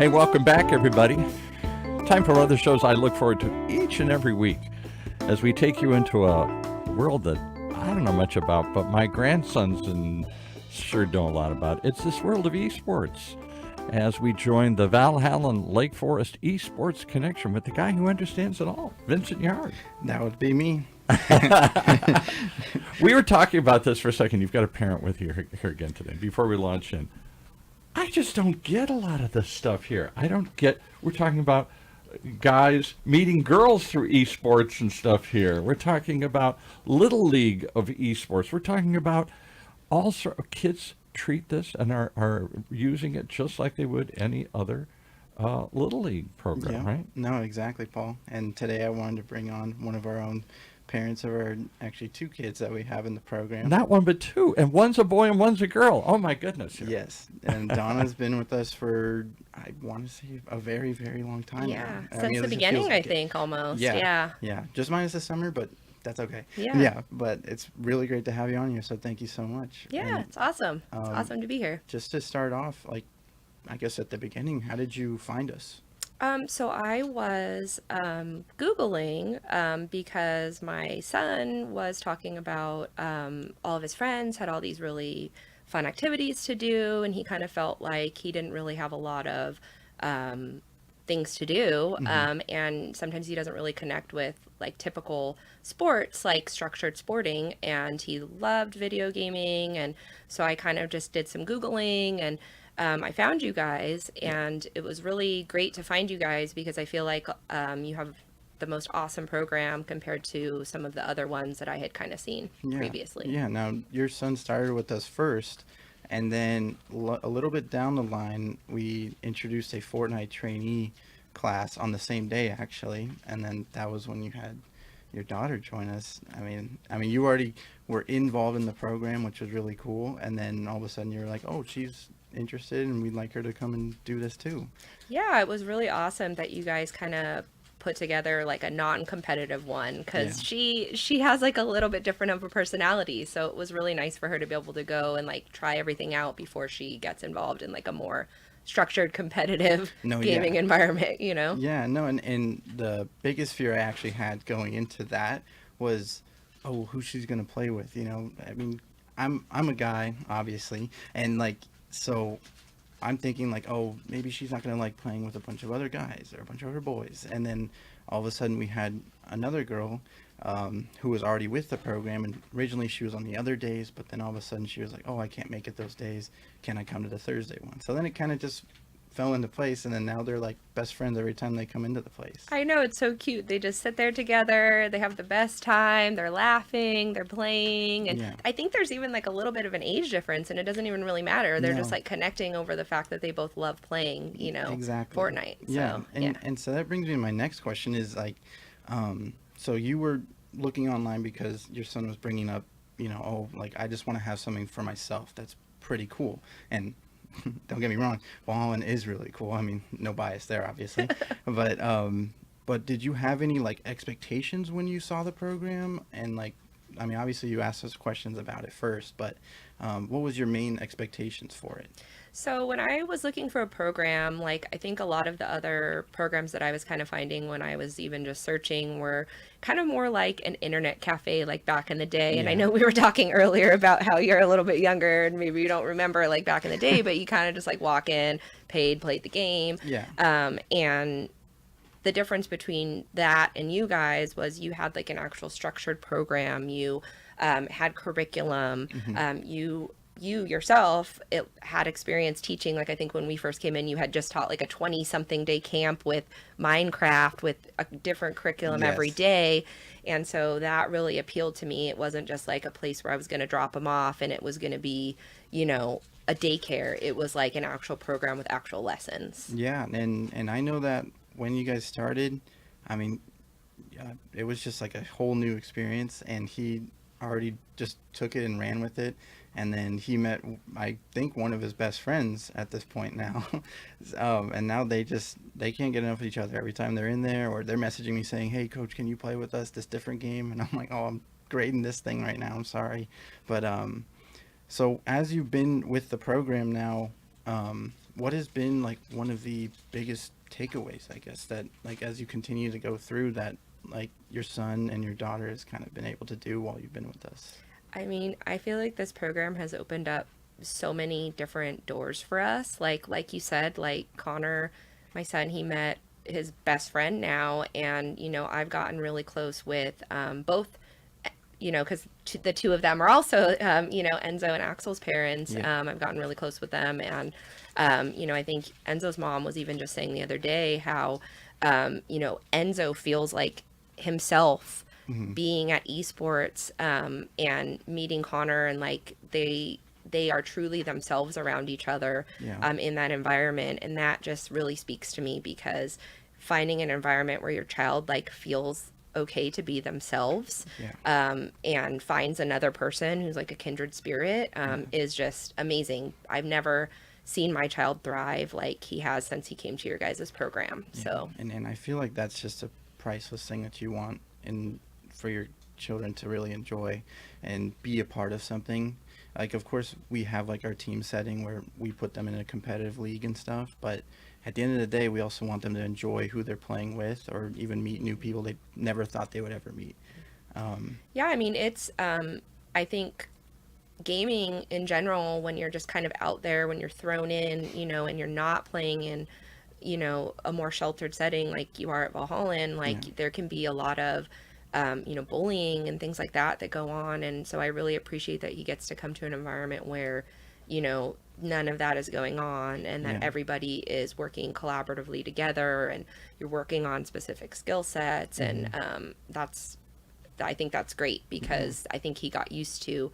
Hey, welcome back, everybody. Time for other shows I look forward to each and every week as we take you into a world that I don't know much about, but my grandsons and sure know a lot about. It's this world of esports as we join the Valhallan Lake Forest Esports Connection with the guy who understands it all, Vincent Yard. That would be me. We were talking about this for a second. You've got a parent with you here again today before we launch in. I just don't get a lot of this stuff here. We're talking about guys meeting girls through esports and stuff here. We're talking about Little League of esports. We're talking about all sorts of kids treat this and are using it just like they would any other Little League program, right? No, exactly, Paul. And today I wanted to bring on one of our own parents of our actually two kids that we have in the program. Not one, but two. And one's a boy and one's a girl. Oh, my goodness. Yes. And Donna's been with us for, I want to say, a very, very long time. Yeah, now. since the beginning, I think, almost. Yeah. Just minus the summer, but that's okay. Yeah, but it's really great to have you on here, so thank you so much. Yeah, and, it's awesome. It's awesome to be here. Just to start off, I guess at the beginning, how did you find us? So I was Googling because my son was talking about all of his friends had all these really fun activities to do, and he kind of felt like he didn't really have a lot of things to do, and sometimes he doesn't really connect with like typical sports like structured sporting, and he loved video gaming, and so I kind of just did some Googling, and I found you guys, and it was really great to find you guys because I feel like you have the most awesome program compared to some of the other ones that I had kind of seen previously. Yeah, now your son started with us first, and then a little bit down the line, we introduced a Fortnite trainee class on the same day, actually, and then that was when you had your daughter join us. I mean, you already were involved in the program, which was really cool, and then all of a sudden you're like, oh, she's interested and we'd like her to come and do this too. Yeah, it was really awesome that you guys kind of put together like a non-competitive one because she has like a little bit different of a personality, so it was really nice for her to be able to go and like try everything out before she gets involved in like a more structured competitive gaming environment, you know? Yeah, no, and the biggest fear I actually had going into that was, oh, who she's gonna play with, you know? I mean, I'm a guy, obviously, and like, so I'm thinking like, oh, maybe she's not going to like playing with a bunch of other guys or a bunch of other boys. And then all of a sudden we had another girl who was already with the program. And originally she was on the other days, but then all of a sudden she was like, oh, I can't make it those days. Can I come to the Thursday one? So then it kind of just fell into place, and then now they're like best friends every time they come into the place. I know, it's so cute. They just sit there together, they have the best time, they're laughing, they're playing, and I think there's even like a little bit of an age difference, and it doesn't even really matter. They're just like connecting over the fact that they both love playing, you know, Fortnite. So, and so that brings me to my next question is like, so you were looking online because your son was bringing up, you know, oh, like I just want to have something for myself that's pretty cool. And don't get me wrong, Valhalla is really cool. I mean, no bias there, obviously. But did you have any like expectations when you saw the program? And like, I mean, obviously you asked us questions about it first, but what was your main expectations for it? So when I was looking for a program, like I think a lot of the other programs that I was kind of finding when I was even just searching were kind of more like an internet cafe like back in the day. And I know we were talking earlier about how you're a little bit younger and maybe you don't remember like back in the day, but you kind of just like walk in, played the game. And the difference between that and you guys was you had like an actual structured program. You had curriculum. You yourself had experience teaching. Like I think when we first came in, you had just taught like a 20-something day camp with Minecraft with a different curriculum every day. And so that really appealed to me. It wasn't just like a place where I was going to drop them off and it was going to be, you know, a daycare. It was like an actual program with actual lessons. Yeah. And I know that when you guys started, I mean, it was just like a whole new experience, and he already just took it and ran with it. And then he met, I think, one of his best friends at this point now. And now they can't get enough of each other. Every time they're in there, or they're messaging me saying, hey, coach, can you play with us this different game? And I'm like, oh, I'm grading this thing right now. I'm sorry. But so as you've been with the program now, what has been like one of the biggest takeaways, I guess, that like as you continue to go through that, like your son and your daughter has kind of been able to do while you've been with us? I mean, I feel like this program has opened up so many different doors for us. Like you said, like Connor, my son, he met his best friend now, and I've gotten really close with both. Because the two of them are also, Enzo and Axel's parents. Yeah. I've gotten really close with them, and I think Enzo's mom was even just saying the other day how, Enzo feels like himself being at esports, and meeting Connor, and like they are truly themselves around each other, Yeah. in that environment, and that just really speaks to me, because finding an environment where your child like feels okay to be themselves, and finds another person who's like a kindred spirit, is just amazing. I've never seen my child thrive like he has since he came to your guys' program. Yeah. So And I feel like that's just a priceless thing that you want and for your children to really enjoy and be a part of something. Like, of course, we have like our team setting where we put them in a competitive league and stuff, but at the end of the day, we also want them to enjoy who they're playing with, or even meet new people they never thought they would ever meet. yeah, I mean, it's I think gaming in general, when you're just kind of out there, when you're thrown in, and you're not playing in, a more sheltered setting like you are at Valhallan, like Yeah. there can be a lot of bullying and things like that go on. And so I really appreciate that he gets to come to an environment where, none of that is going on, and that Yeah. everybody is working collaboratively together, and you're working on specific skill sets. And I think that's great, because I think he got used to,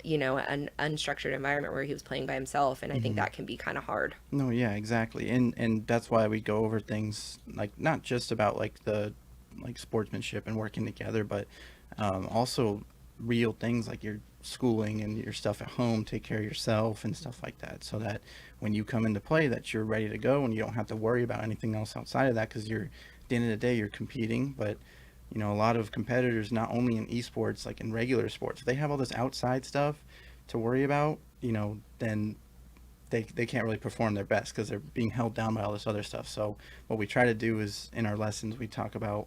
an unstructured environment where he was playing by himself, and I think that can be kind of hard. No, yeah, exactly. And that's why we go over things like not just about like the like sportsmanship and working together, but also real things like your schooling and your stuff at home, take care of yourself and stuff like that, so that when you come into play that you're ready to go and you don't have to worry about anything else outside of that, because you're, at the end of the day, you're competing. But a lot of competitors, not only in esports, like in regular sports, if they have all this outside stuff to worry about, then they can't really perform their best because they're being held down by all this other stuff. So what we try to do is in our lessons we talk about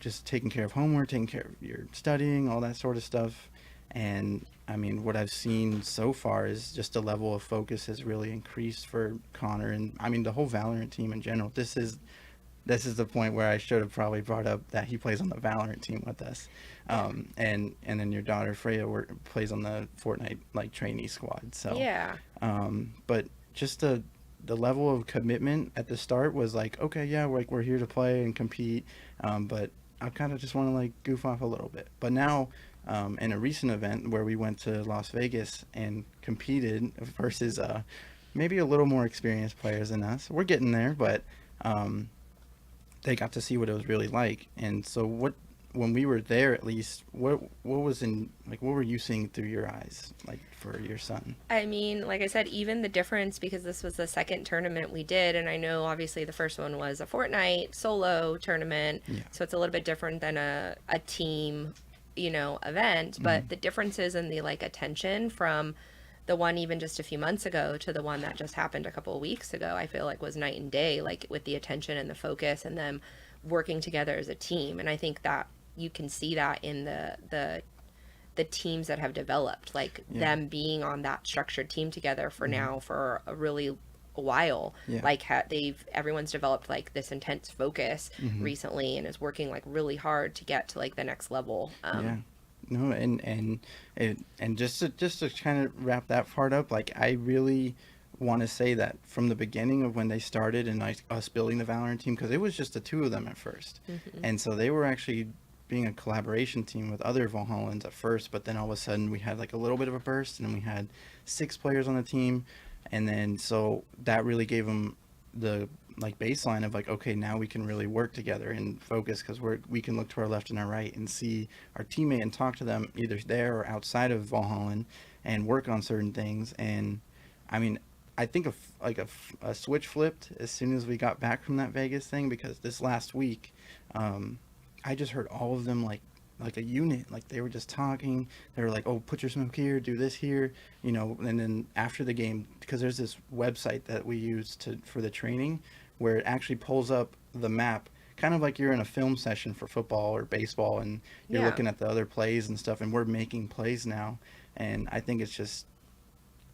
just taking care of homework, taking care of your studying, all that sort of stuff. And I mean, what I've seen so far is just the level of focus has really increased for Connor, and I mean the whole Valorant team in general. This is the point where I should have probably brought up that he plays on the Valorant team with us, and then your daughter Freya plays on the Fortnite like trainee squad. So Yeah. but just the level of commitment at the start was like, okay, yeah, we're here to play and compete, but I kind of just want to like goof off a little bit. But now, in a recent event where we went to Las Vegas and competed versus maybe a little more experienced players than us, we're getting there, but they got to see what it was really like. And so when we were there, at least, what were you seeing through your eyes, like for your son? I mean, like I said, even the difference, because this was the second tournament we did, and I know obviously the first one was a Fortnite solo tournament, so it's a little bit different than a team, event, but the differences in the like attention from the one even just a few months ago to the one that just happened a couple of weeks ago, I feel like was night and day, like with the attention and the focus and them working together as a team. And I think that you can see that in the teams that have developed, like them being on that structured team together for now for a really a while. Like everyone's developed like this intense focus recently, and is working like really hard to get to like the next level. No, and just to kind of wrap that part up, like I really want to say that from the beginning of when they started and like us building the Valorant team, because it was just the two of them at first, and so they were actually being a collaboration team with other Valhallans at first, but then all of a sudden we had like a little bit of a burst, and then we had 6 players on the team, and then so that really gave them the like baseline of like, okay, now we can really work together and focus, because we can look to our left and our right and see our teammate and talk to them either there or outside of Valhallan and work on certain things. And I mean, I think a switch flipped as soon as we got back from that Vegas thing, because this last week I just heard all of them like like a unit. Like they were just talking. They were like, "Oh, put your smoke here, do this here," you know. And then after the game, because there's this website that we use for the training, where it actually pulls up the map, kind of like you're in a film session for football or baseball, and you're Yeah. looking at the other plays and stuff. And we're making plays now, and I think it's just,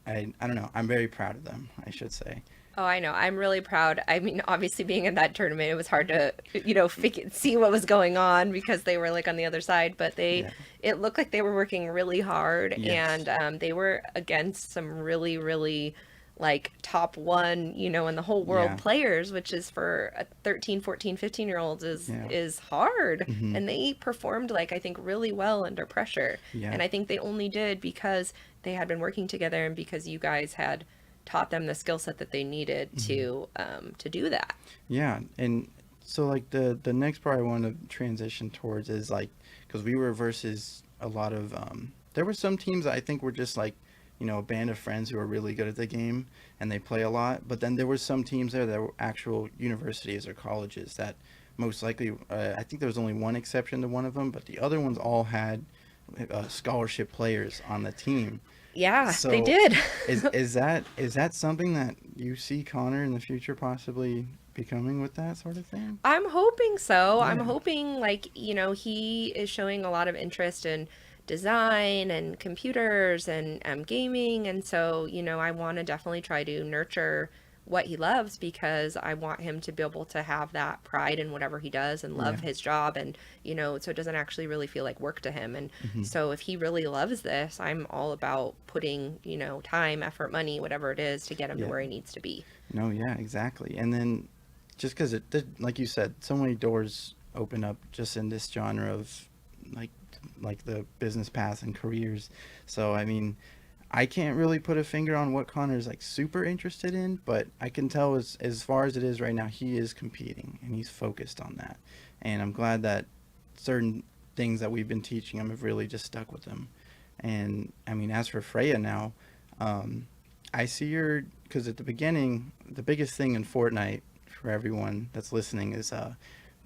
I don't know. I'm very proud of them, I should say. Oh, I know. I'm really proud. I mean, obviously being in that tournament, it was hard to, see what was going on because they were like on the other side, but Yeah. it looked like they were working really hard, Yes. and they were against some really, really like top one, in the whole world Yeah. players, which is for a 13, 14, 15-year-olds Yeah. is hard. Hmm. And they performed like I think really well under pressure. Yeah. And I think they only did because they had been working together and because you guys had taught them the skill set that they needed to do that. Yeah, and so like the next part I want to transition towards is like, because we were versus a lot of there were some teams that I think were just like, a band of friends who are really good at the game and they play a lot, but then there were some teams there that were actual universities or colleges that most likely, I think there was only one exception to one of them, but the other ones all had scholarship players on the team. Yeah, they So did. is that something that you see Connor in the future possibly becoming with that sort of thing? I'm hoping so. I'm Yeah. hoping like, he is showing a lot of interest in design and computers and gaming. And so, I want to definitely try to nurture what he loves because I want him to be able to have that pride in whatever he does and love Yeah. his job and, so it doesn't actually really feel like work to him. And Hmm. so if he really loves this, I'm all about putting, time, effort, money, whatever it is to get him to Yeah. where he needs to be. No, yeah, exactly. And then just because it did, like you said, so many doors open up just in this genre of like the business paths and careers. So I mean, I can't really put a finger on what Connor's like super interested in, but I can tell as far as it is right now, he is competing and he's focused on that. And I'm glad that certain things that we've been teaching him have really just stuck with him. And I mean, as for Freya now, I see her because at the beginning, the biggest thing in Fortnite for everyone that's listening is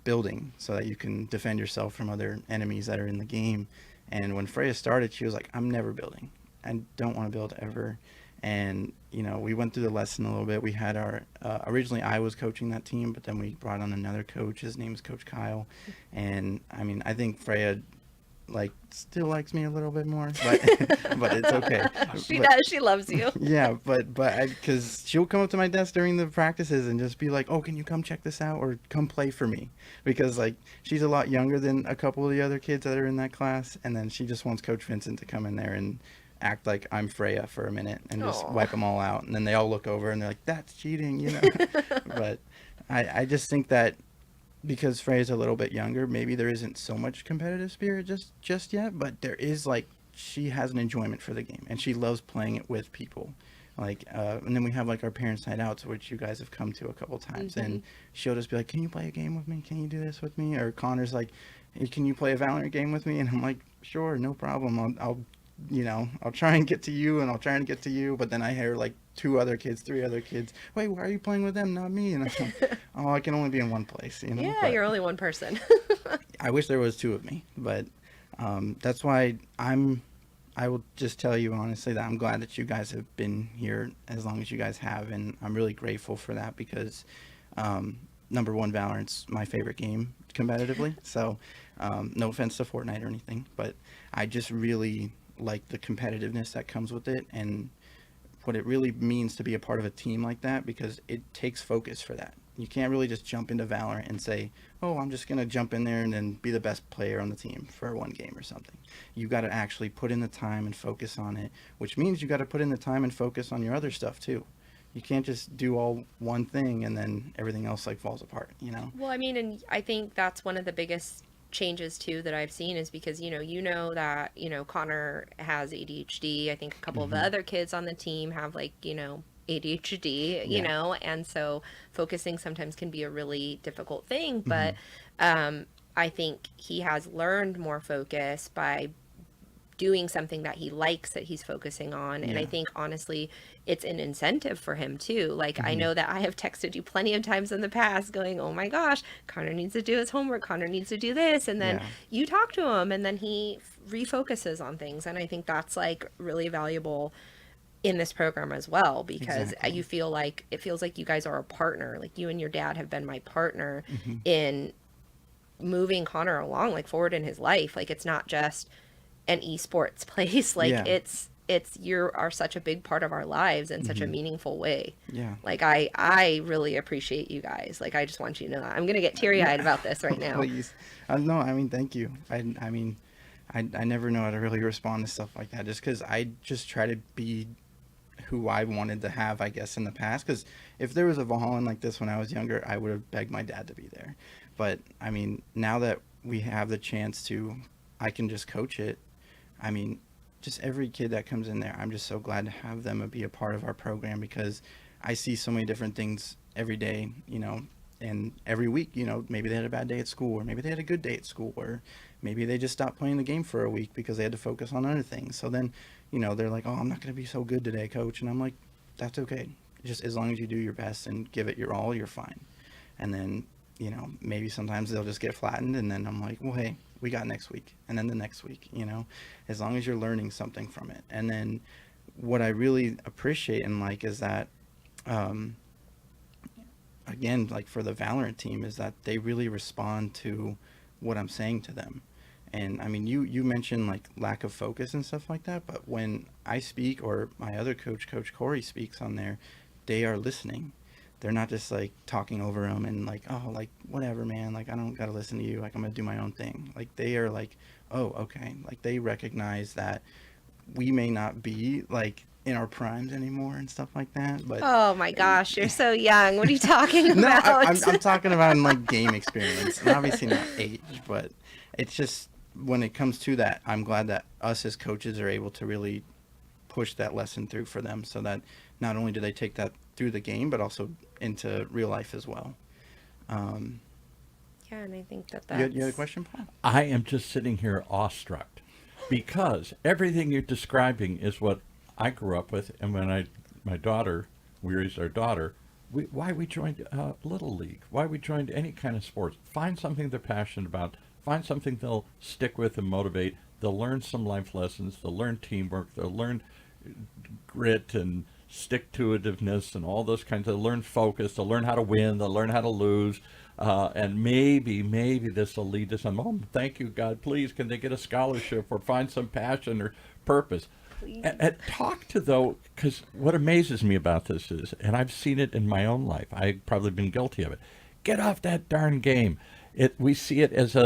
building so that you can defend yourself from other enemies that are in the game. And when Freya started, she was like, I'm never building. I don't want to build ever. And, we went through the lesson a little bit. We had our, originally I was coaching that team, but then we brought on another coach. His name is Coach Kyle. And I mean, I think Freya still likes me a little bit more, but but it's okay. She But- does. She loves you. yeah, but because she'll come up to my desk during the practices and just be like, "Oh, can you come check this out or come play for me?" Because like she's a lot younger than a couple of the other kids that are in that class, and then she just wants Coach Vincent to come in there and act like I'm Freya for a minute and just Aw. wipe them all out, and then they all look over and they're like, "That's cheating," But I just think that because Freya's a little bit younger, maybe there isn't so much competitive spirit just yet, but there is she has an enjoyment for the game and she loves playing it with people. And then we have our parents' night outs, which you guys have come to a couple times, and she'll just be like, "Can you play a game with me? Can you do this with me?" Or Connor's like, "Hey, can you play a Valorant game with me?" And I'm like, "Sure, no problem. I'll try and get to you, and I'll try and get to you." But then I hear 3 other kids. Wait, why are you playing with them, not me? And I'm like, oh, I can only be in one place, Yeah, But you're only one person. I wish there was 2 of me, but that's why I will just tell you honestly that I'm glad that you guys have been here as long as you guys have, and I'm really grateful for that because number one, Valorant's my favorite game competitively. So no offense to Fortnite or anything, but I just really like the competitiveness that comes with it and what it really means to be a part of a team like that, because it takes focus for that. You can't really just jump into Valorant and say, "Oh, I'm just going to jump in there and then be the best player on the team for one game or something." You got to actually put in the time and focus on it, which means you got to put in the time and focus on your other stuff too. You can't just do all one thing and then everything else falls apart, Well, I mean, and I think that's one of the biggest changes too that I've seen is because that Connor has ADHD. I think a couple of the other kids on the team have ADHD, Yeah. and so focusing sometimes can be a really difficult thing, but I think he has learned more focus by doing something that he likes that he's focusing on. And I think honestly, it's an incentive for him too. Like I know that I have texted you plenty of times in the past going, oh my gosh, Connor needs to do his homework. Connor needs to do this. And then you talk to him and then he refocuses on things. And I think that's like really valuable in this program as well, because you feel like, it feels like you guys are a partner. Like you and your dad have been my partner in moving Connor along, like forward in his life. Like it's not just an esports place. Like it's you are such a big part of our lives in such a meaningful way. Yeah. Like I really appreciate you guys. Like I just want you to know that. I'm gonna get teary-eyed about this right now. Please. No, I mean, thank you. I mean, I never know how to really respond to stuff like that, just because I just try to be who I wanted to have, I guess, in the past. Because if there was a Valhallan like this when I was younger, I would have begged my dad to be there. But I mean, now that we have the chance to, I can just coach it. I mean, just every kid that comes in there, I'm just so glad to have them be a part of our program, because I see so many different things every day, you know, and every week, you know, maybe they had a bad day at school, or maybe they had a good day at school, or maybe they just stopped playing the game for a week because they had to focus on other things. So then, you know, they're like, oh, I'm not going to be so good today, coach. And I'm like, that's okay. Just as long as you do your best and give it your all, you're fine. And then, you know, maybe sometimes they'll just get flattened, and then I'm like, well, hey, we got next week, and then the next week, you know, as long as you're learning something from it. And then what I really appreciate and like is that, again, like for the Valorant team, is that they really respond to what I'm saying to them. And I mean, you mentioned like lack of focus and stuff like that, but when I speak, or my other coach, Coach Corey, speaks on there, they are listening. They're not just like talking over them and like, oh, like whatever, man, like I don't got to listen to you, like I'm gonna do my own thing. Like they are like, oh, okay, like they recognize that we may not be like in our primes anymore and stuff like that, but oh my gosh, you're so young. What are you talking no, about? I'm talking about in like game experience, and obviously not age, but it's just when it comes to that, I'm glad that us as coaches are able to really push that lesson through for them, so that not only do they take that through the game, but also into real life as well. Yeah, and I think that's... You had a question, Paul? I am just sitting here awestruck, because everything you're describing is what I grew up with. And when my daughter, we raised our daughter, why we joined Little League, why we joined any kind of sports. Find something they're passionate about, find something they'll stick with and motivate. They'll learn some life lessons, they'll learn teamwork, they'll learn grit and stick-to-itiveness and all those kinds. They'll learn focus, they'll learn how to win, they'll learn how to lose. And maybe this will lead to some, oh, thank you, God, please, can they get a scholarship or find some passion or purpose? And talk to, though, because what amazes me about this is, and I've seen it in my own life, I've probably been guilty of it, get off that darn game. We see it as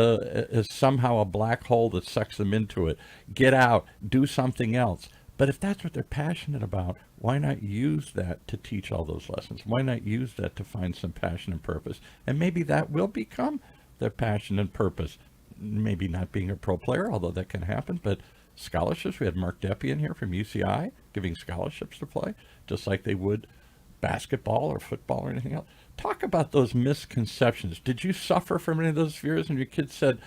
somehow a black hole that sucks them into it. Get out, do something else. But if that's what they're passionate about, why not use that to teach all those lessons? Why not use that to find some passion and purpose? And maybe that will become their passion and purpose. Maybe not being a pro player, although that can happen, but scholarships. We had Mark Deppie in here from UCI giving scholarships to play, just like they would basketball or football or anything else. Talk about those misconceptions. Did you suffer from any of those fears when your kids said,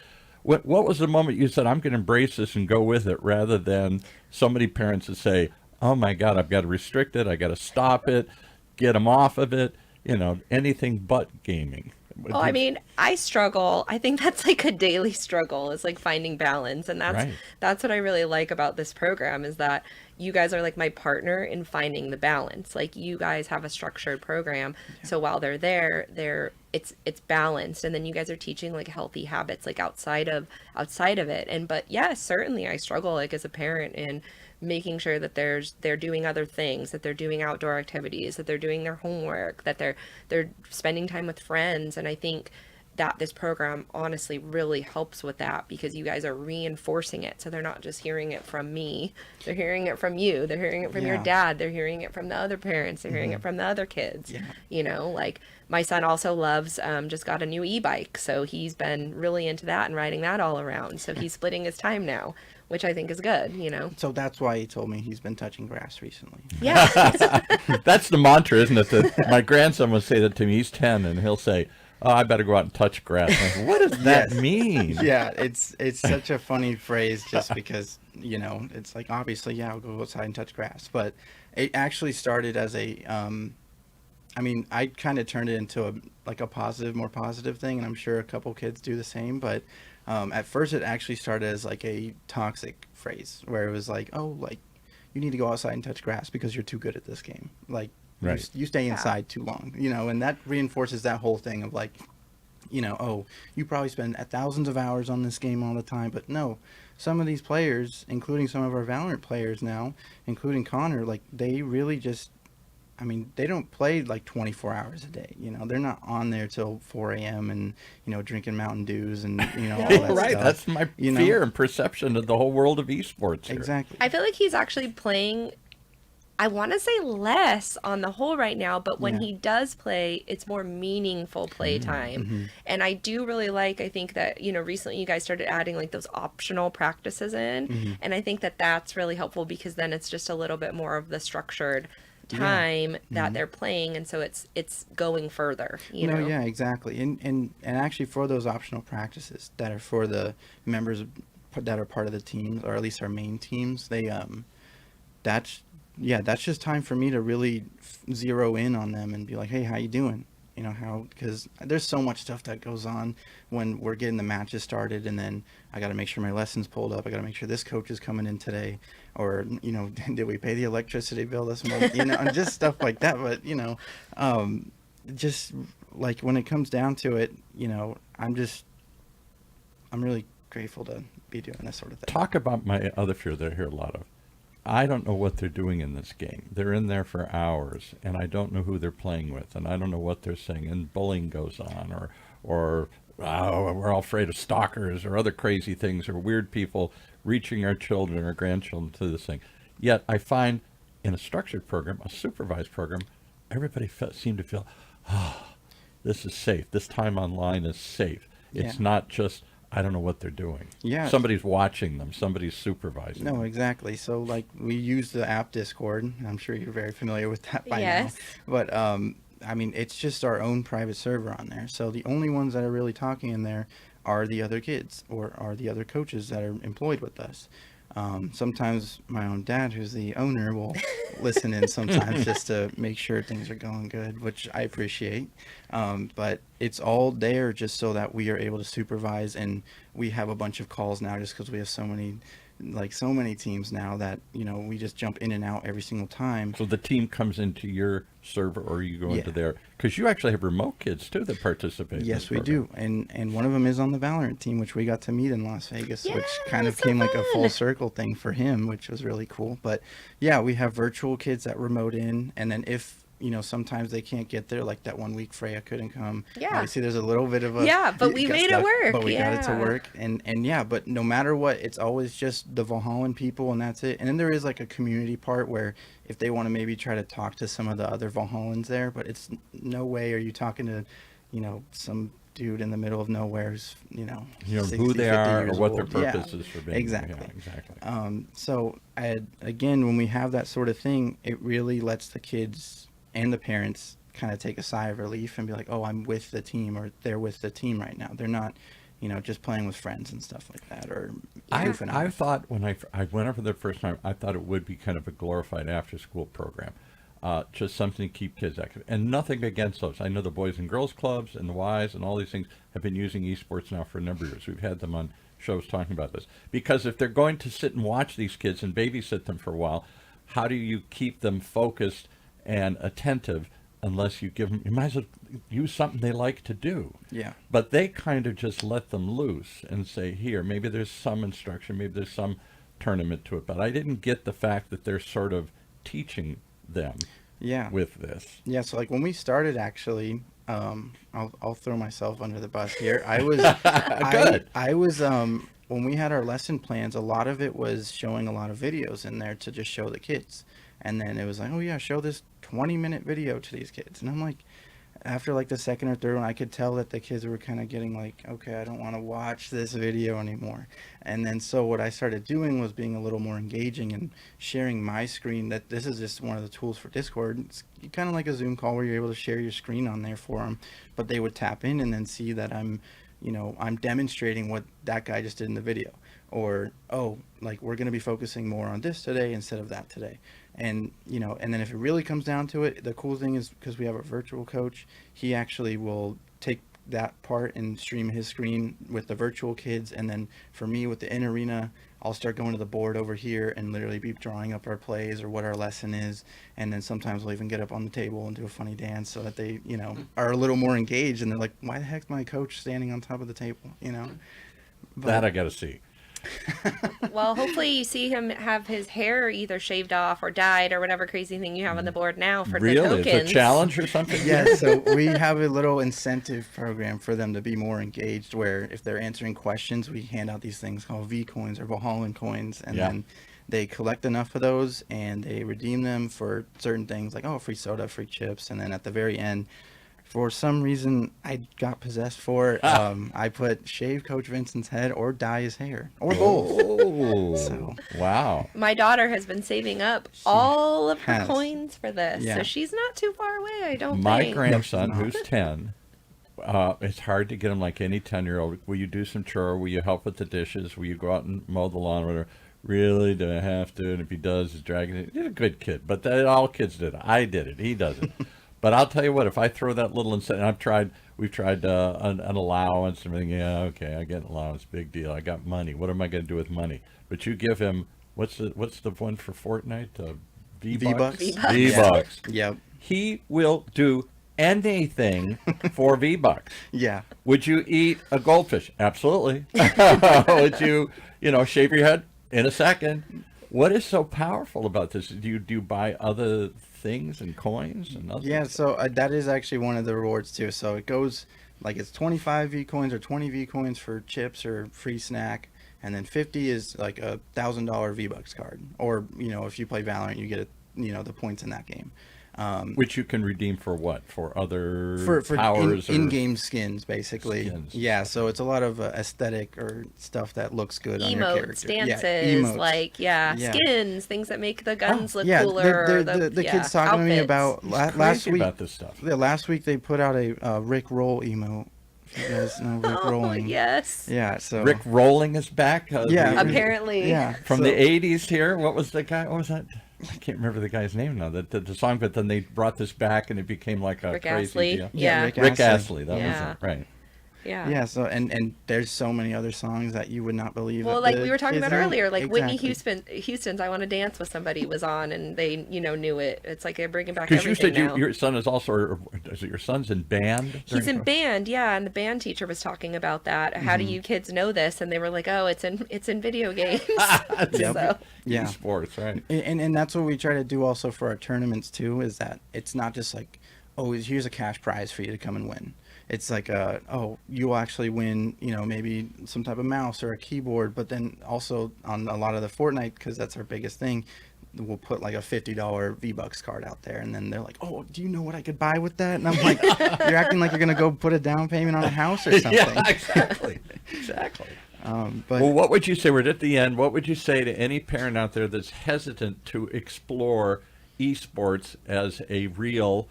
what was the moment you said, I'm going to embrace this and go with it, rather than so many parents that say, oh my God, I've got to restrict it, I got to stop it, get them off of it, you know, anything but gaming? Well, I mean, I struggle. I think that's like a daily struggle, is like finding balance. And that's what I really like about this program, is that you guys are like my partner in finding the balance. Like you guys have a structured program. Yeah. So while they're there, it's balanced. And then you guys are teaching like healthy habits, like outside of it. And, but yeah, certainly I struggle like as a parent in making sure that they're doing other things, that they're doing outdoor activities, that they're doing their homework, that they're spending time with friends. And I think that this program honestly really helps with that, because you guys are reinforcing it. So they're not just hearing it from me, they're hearing it from you, they're hearing it from your dad, they're hearing it from the other parents, they're hearing it from the other kids. You know, like my son also loves, just got a new e-bike, so he's been really into that and riding that all around. So he's splitting his time now, which I think is good, you know. So that's why he told me he's been touching grass recently. Yeah. That's the mantra, isn't it? That my grandson would say that to me. He's 10, and he'll say, Oh, I better go out and touch grass. Like, what does that Yes. mean? Yeah, it's such a funny phrase just because, it's like, obviously, yeah, I'll go outside and touch grass, but it actually started as I kind of turned it into a positive, more positive thing, and I'm sure a couple kids do the same, but at first it actually started as like a toxic phrase where it was like, oh, like, you need to go outside and touch grass because you're too good at this game. Like, Right. you stay Yeah. inside too long, and that reinforces that whole thing of like, oh, you probably spend thousands of hours on this game all the time. But no, some of these players, including some of our Valorant players now, including Connor, like, they really just, they don't play like 24 hours a day. They're not on there till 4 a.m. and, drinking Mountain Dews and, all that Right. stuff. That's my you know? fear and perception of the whole world of esports here. Exactly. I feel like he's actually playing, I want to say less on the whole right now, but when Yeah. he does play, it's more meaningful play time. Mm-hmm. And I do really I think that, recently you guys started adding like those optional practices in. Mm-hmm. And I think that that's really helpful because then it's just a little bit more of the structured time that they're playing. And so it's going further, you know? Yeah, exactly. And actually, for those optional practices that are for the members that are part of the teams, or at least our main teams, that's just time for me to really zero in on them and be like, hey, how you doing? Because there's so much stuff that goes on when we're getting the matches started, and then I got to make sure my lessons pulled up. I got to make sure this coach is coming in today, or did we pay the electricity bill this month? And just stuff like that. But just like when it comes down to it, I'm really grateful to be doing this sort of thing. Talk about my other fear that I hear a lot of. I don't know what they're doing in this game. They're in there for hours, and I don't know who they're playing with, and I don't know what they're saying, and bullying goes on, or we're all afraid of stalkers or other crazy things, or weird people reaching our children or grandchildren to this thing. Yet I find in a structured program, a supervised program, everybody seemed to feel, this is safe. This time online is safe. It's Yeah. not just, I don't know what they're doing. Yeah. Somebody's watching them. Somebody's supervising No, them. exactly. So, like, we use the app Discord. I'm sure you're very familiar with that by Yes. now. But, it's just our own private server on there. So the only ones that are really talking in there are the other kids or are the other coaches that are employed with us. Sometimes my own dad, who's the owner, will listen in sometimes just to make sure things are going good, which I appreciate. But it's all there just so that we are able to supervise, and we have a bunch of calls now just because we have so many teams now that, we just jump in and out every single time. So the team comes into your server, or you go into Yeah. their, because you actually have remote kids too that participate. in Yes, this we program. do. And one of them is on the Valorant team, which we got to meet in Las Vegas, which Yeah, kind of so came like a full fun. circle thing for him, which was really cool. But yeah, we have virtual kids that remote in. And then if, sometimes they can't get there, like that 1 week Freya couldn't come. Yeah. Obviously, there's a little bit of a... Yeah, but we got made it stuck, work, But we got it to yeah. work. And yeah, but no matter what, it's always just the Valhallan people, and that's it. And then there is like a community part where if they want to maybe try to talk to some of the other Valhallans there, but it's no way are you talking to, some dude in the middle of nowhere who's, 60, who they 50 are or years what their old. Yeah, purpose is for being. exactly. Yeah, exactly. So again, when we have that sort of thing, it really lets the kids and the parents kind of take a sigh of relief and be like, oh, I'm with the team, or they're with the team right now. They're not, just playing with friends and stuff like that, or goofing I off. thought when I went over the first time, I thought it would be kind of a glorified after-school program, just something to keep kids active. And nothing against those. I know the Boys and Girls Clubs and the Ys and all these things have been using esports now for a number of years. We've had them on shows talking about this. Because if they're going to sit and watch these kids and babysit them for a while, how do you keep them focused and attentive unless you give them, you might as well use something they like to do. Yeah. But they kind of just let them loose and say, here, maybe there's some instruction, maybe there's some tournament to it. But I didn't get the fact that they're sort of teaching them Yeah. with this. Yeah, so like when we started, actually, I'll throw myself under the bus here. I was Good. I was when we had our lesson plans, a lot of it was showing a lot of videos in there to just show the kids. And then it was like, oh yeah, show this 20-minute video to these kids. And I'm like, after like the second or third one, I could tell that the kids were kind of getting like, okay, I don't want to watch this video anymore. And then so what I started doing was being a little more engaging and sharing my screen. That this is just one of the tools for Discord. It's kind of like a Zoom call where you're able to share your screen on there for them, but they would tap in and then see that I'm demonstrating what that guy just did in the video. Or, oh, like we're going to be focusing more on this today instead of that today. And, and then if it really comes down to it, the cool thing is because we have a virtual coach, he actually will take that part and stream his screen with the virtual kids. And then for me with the in arena, I'll start going to the board over here and literally be drawing up our plays or what our lesson is. And then sometimes we'll even get up on the table and do a funny dance so that they, are a little more engaged. And they're like, why the heck's my coach standing on top of the table, But, That I got to see. Well, hopefully you see him have his hair either shaved off or dyed or whatever crazy thing you have on the board now for the Really? tokens. It's a challenge or something? Yeah, so we have a little incentive program for them to be more engaged where if they're answering questions, we hand out these things called V coins or VALHALLAN coins. And then they collect enough of those and they redeem them for certain things like, free soda, free chips. And then at the very end, for some reason, I got possessed for it. I put shave Coach Vincent's head or dye his hair or both. Oh, So. Wow. My daughter has been saving up all of her has. coins for this, Yeah. so she's not too far away, I don't My think. grandson, No. who's 10, it's hard to get him like any 10-year-old. Will you do some chore? Will you help with the dishes? Will you go out and mow the lawn? Whatever. Really? Do I have to? And if he does, he's dragging it. He's a good kid, but all kids did it. I did it. He doesn't. But I'll tell you what, if I throw that little incentive, we've tried an allowance and everything. Yeah, okay, I get an allowance, big deal. I got money. What am I going to do with money? But you give him, what's the one for Fortnite? V-Bucks? V-Bucks. V-Bucks. Yep. He will do anything for V-Bucks. Yeah. Would you eat a goldfish? Absolutely. Would you, shave your head? In a second. What is so powerful about this? Do you buy other things and coins and other Yeah, so that is actually one of the rewards too. So it goes like it's 25 V coins or 20 V coins for chips or free snack, and then 50 is like a $1,000 V-Bucks card. Or if you play Valorant, you get the points in that game. which you can redeem for what? For other For powers or in-game skins, basically. skins. Yeah, so it's a lot of aesthetic or stuff that looks good on your Emotes, character. dances, emotes. yeah, Yeah. skins, things that make the guns look yeah, cooler. the kids talking to me outfits. about He's last crazy week. about this stuff. Yeah, last week they put out a Rick Roll emote. If you guys know Rick Oh, Rolling. yes. Yeah, so Rick Rolling is back. Yeah. Apparently. Yeah, From so- the 80s here. What was the guy? What was that? I can't remember the guy's name now. The song, but then they brought this back and it became like a Rick crazy Astley. deal. Yeah. Rick Rick Astley. That Yeah. was it. Right. Yeah. Yeah, so and there's so many other songs that you would not believe. Well, that like the we were talking kids about know. earlier, like Whitney Exactly. Houston's "I Want to Dance with Somebody" was on, and they, knew it. It's like they're bringing back Because you everything said now. your son is also, or is it your son's in band? He's in during- band, yeah, and the band teacher was talking about that. How do you kids know this? And they were like, "Oh, it's in video games." Yep. So Yeah. Sports, right? And that's what we try to do also for our tournaments too, is that it's not just like, oh, here's a cash prize for you to come and win. It's like, oh, you'll actually win, maybe some type of mouse or a keyboard, but then also on a lot of the Fortnite, because that's our biggest thing, we'll put like a $50 V-Bucks card out there, and then they're like, oh, do you know what I could buy with that? And I'm like, you're acting like you're going to go put a down payment on a house or something. Yeah, exactly. Exactly. But Well, what would you say? We're at the end. What would you say to any parent out there that's hesitant to explore esports as a real,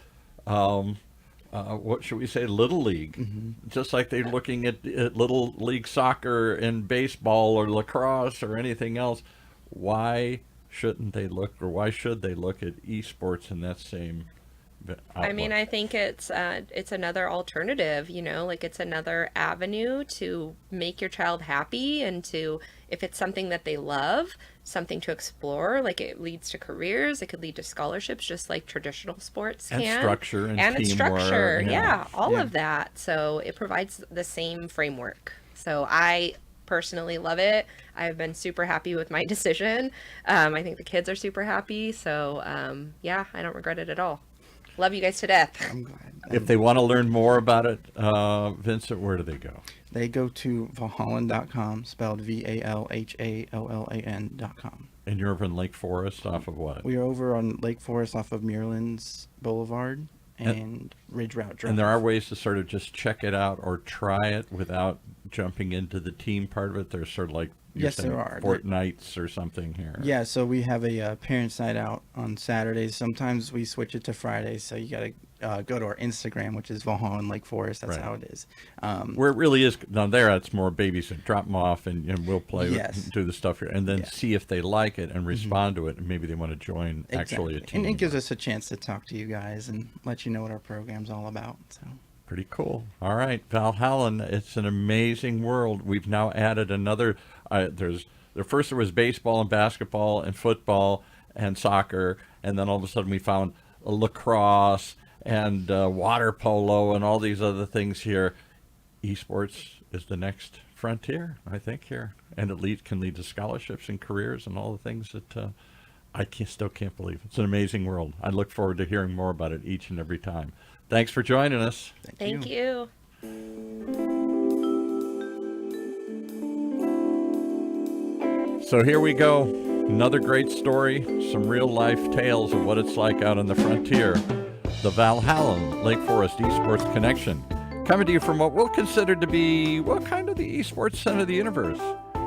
what should we say, little league? Just like they're looking at little league soccer and baseball or lacrosse or anything else. Why shouldn't they look, or why should they look at esports in that same I mean, outlook? I think it's another alternative, like it's another avenue to make your child happy, and to, if it's something that they love, something to explore, like it leads to careers, it could lead to scholarships, just like traditional sports And can. structure and it's teamwork, structure, yeah. yeah, all Yeah. of that. So it provides the same framework. So I personally love it. I've been super happy with my decision. I think the kids are super happy. So yeah, I don't regret it at all. Love you guys to death. I'm glad. If they want to learn more about it, Vincent, where do they go? They go to valhallan.com, spelled VALHALLAN.com. And you're over in Lake Forest off of what? We are over on Lake Forest off of Muirlands Boulevard, and Ridge Route Drive. And there are ways to sort of just check it out or try it without jumping into the team part of it. There's sort of like, Yes, there are. Fortnights or something here. Yeah, so we have a parents' night out on Saturdays. Sometimes we switch it to Fridays. So you got to go to our Instagram, which is Valhalla Lake Forest. That's Right. how it is. Where it really is down there, it's more babysitting. Drop them off, and we'll play, Yes. do the stuff here, and then Yeah. see if they like it and respond to it, and maybe they want to join actually a Exactly. team. And it gives us a chance to talk to you guys and let you know what our program's all about. So. Pretty cool. All right, Valhalla, it's an amazing world. We've now added another. First there was baseball and basketball and football and soccer, and then all of a sudden we found lacrosse and water polo and all these other things here. Esports is the next frontier, I think, here, and it can lead to scholarships and careers and all the things that still can't believe. It's an amazing world. I look forward to hearing more about it each and every time. Thanks for joining us. Thank you. So here we go. Another great story, some real life tales of what it's like out on the frontier. The Valhalla Lake Forest Esports Connection. Coming to you from what we'll consider to be, kind of the esports center of the universe.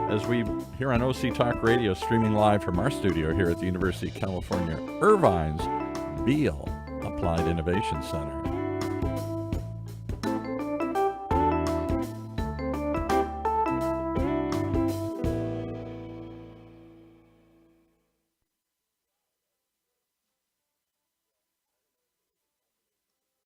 As we here on OC Talk Radio, streaming live from our studio here at the University of California, Irvine's Beale Applied Innovation Center.